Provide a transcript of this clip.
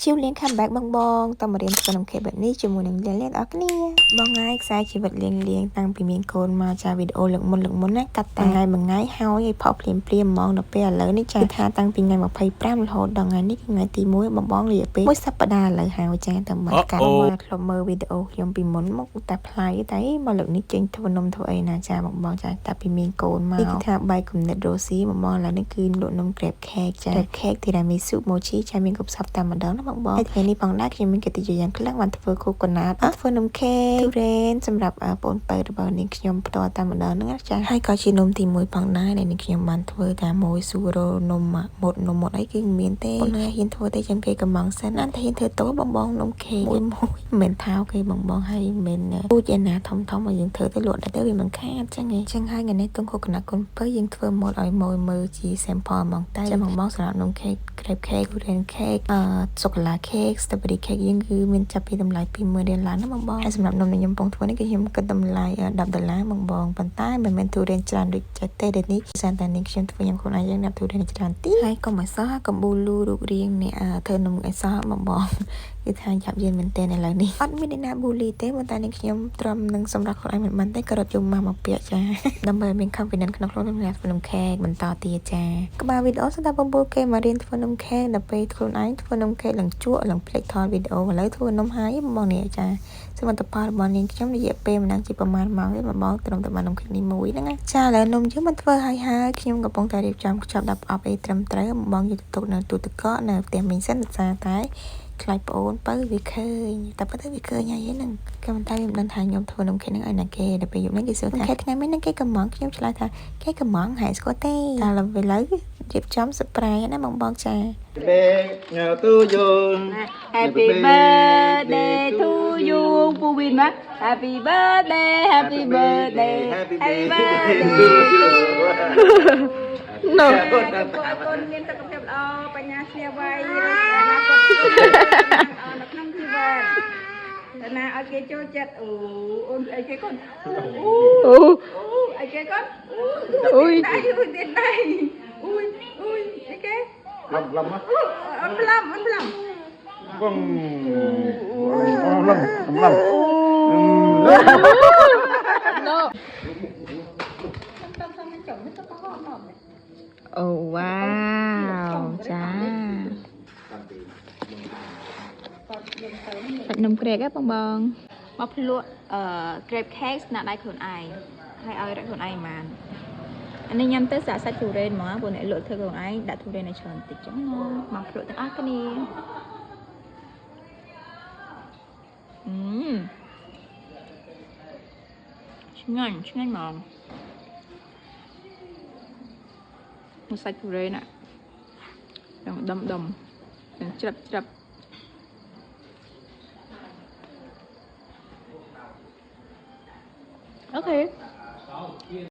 ชิวเลี้ยงคัมแบ็กบองๆต้องมาเรียนขนมเค้กแบบนี้จมูกหนึ่งเรียนเล่นออกเนี่ยบองง่ายสายชีวิตเลี้ยงตั้งปีเมียนโกนมาจากวิดีโอหลึกมุนนะกัดแต่ไงบางง่ายเฮาไอ้พอเปลี่ยนมองดอกเปี้ยเลยนี่จ้าท่าตั้งปีไงมาไพ่ปรามโหดดองไงนี่คือไงตีมุ้ยบองเหลี่ยไปมุ้ยสัปดาห์เลยเฮาจ้าแต่เหมือนกันมาคลอมเมอร์วิดีโอยมปีมุนมุกแต่พลายแต่มาเหลือนี่จริงทวนนมทวไอ้นะจ้าบองจ้าแต่ปีเมียนโกนมานี่คือท่าใบกลุ่มเน็ตโรซี่บองแล้วนี่คือหลุดนมเกล็ดเค้กจ้าเกล็ดเค้กที่ได้มีซุปโมชิใช้มีกับซับตามมาดองนะบองไอ้เทนี่บองได้คือมันก็จะอยู่อย่างคลั่งวันធ្វើគូកណាតធ្វើនំខេកទុរេនសម្រាប់បងប្អូនរបស់នាងខ្ញុំផ្ទាល់តែម្ដងហ្នឹងចាហើយក៏ជានំទី1ផងដែរដែលនាងខ្ញុំបានធ្វើតែមួយស៊ូរ៉ូនំមុតអីគឺមានទេបងណាហ៊ានធ្វើទេចាំគេកំងសិនអត់ហ៊ានធ្វើតូចបងនំខេកមួយមិនថោគេបងហើយមិនពូជឯណាធំឲ្យយើងធ្វើទៅលក់ទៅវាមិនខាតចឹងហើយថ្ងៃនេះទុំគូកណាត់កូនពៅយើងធ្វើម៉ូតឲ្យមើលជា sample ហ្មងតែចាំបងសម្រាប់នំខេក crepe cake ទុរេនខេកសូកូឡាខេក strawberry cake យើងគឺមានចាប់ពីតម្លៃ$20,000ណាបងហើយសម្រាប់នំខ្ញុំបងធ្វើនេះគឺខ្ញុំគិតតម្លៃ$10បងប៉ុន្តែមិនមែនទុរេនច្រើនដូចចិត្តទេដែលនេះគឺតែនេះខ្ញុំធ្វើខ្ញុំខ្លួនឯងយ៉ាងណាទុរេនច្រើនទីហើយកុំឲ្យសោះកំបូលូរូបរាងនេះធ្វើនំឲ្យសោះបងគឺថាចាប់យើងមែនតើឥឡូវនេះអត់មានអ្នកណាប៊ូលីទេប៉ុន្តែនេះខ្ញុំត្រឹមនឹងសម្រាប់ខ្លួនឯងមិនទេក៏រត់យកមកពាក្យចាដើម្បីមាន confidence ក្នុងខ្លួននឹងធ្វើនំខេកបន្តទៀតចាក្បាលវីដេអូសម្រាប់បងប្អូនគេមករៀនធ្វើនំខេកដល់ពេលខ្លួនឯងធ្វើនំខេកឡើងជក់ឡើងផ្លេចថតវីដេអូឥឡូវធ្វើនំហើយបងនេះចាសមិទ្ធផលរបស់នាងខ្ញុំរយៈពេលមិនដឹងជាប្រហែលម៉ោងទេបងត្រឹមតែបាននំខេកនេះមួយហ្នឹងចាឥឡូវនំយើងមិនធ្វើហើយខ្ញុំកំពុងតែរៀបចំខ្ចប់ដាក់ប្រអប់អីត្រឹមត្រូវបងយកទៅទុកនៅទូទឹកកកនៅផ្ទះមីងសិនតែខ្លាចប្អូនបើវាឃើញតែប៉ុន្តែវាឃើញហើយហ្នឹងក៏មិនតែមិនដឹងថាខ្ញុំធ្វើនំខេកហ្នឹងឲ្យណាគេដល់ពេលយប់ហ្នឹងគេសួរថាខេកថ្ងៃមិញហ្នឹងគេកំងខ្ញុំឆ្លើយថាគេកំងហើយស្គាល់ទេតែឥឡូវរៀបចំ surprise ណាបងចា to you Happy birthday to you ពូវិនមក Happy birthday Happy birthday Happy birthday No កូនមានសុខភាពល្អបញ្ញាស្លាវ័យអនាគតនៅក្នុងជីវិតតែណាឲ្យគេចូលចិត្តអូនអីគេកូនអូអីគេកូនអូយដៃទៀតដៃអូយអីគេ lâm lâm á ăn lâm con lâm no Oh wow ចាសាច់នំក្រែកបងមកភ្លក់grape cake ស្នាដៃខ្លួនឯងហើយឲ្យរកខ្លួនឯងបានអានេះញ៉ាំទៅសាច់ទុរេនហ្មងព្រោះអ្នកលក់ធ្វើខ្លួនឯងដាក់ទុរេនឲ្យច្រើនតិចចឹងណាមកភ្លក់ទាំងអស់គ្នាឆ្ងាញ់ហ្មងមកសាច់ទុរេនទាំងដុំទាំងច្រាប់អូខេ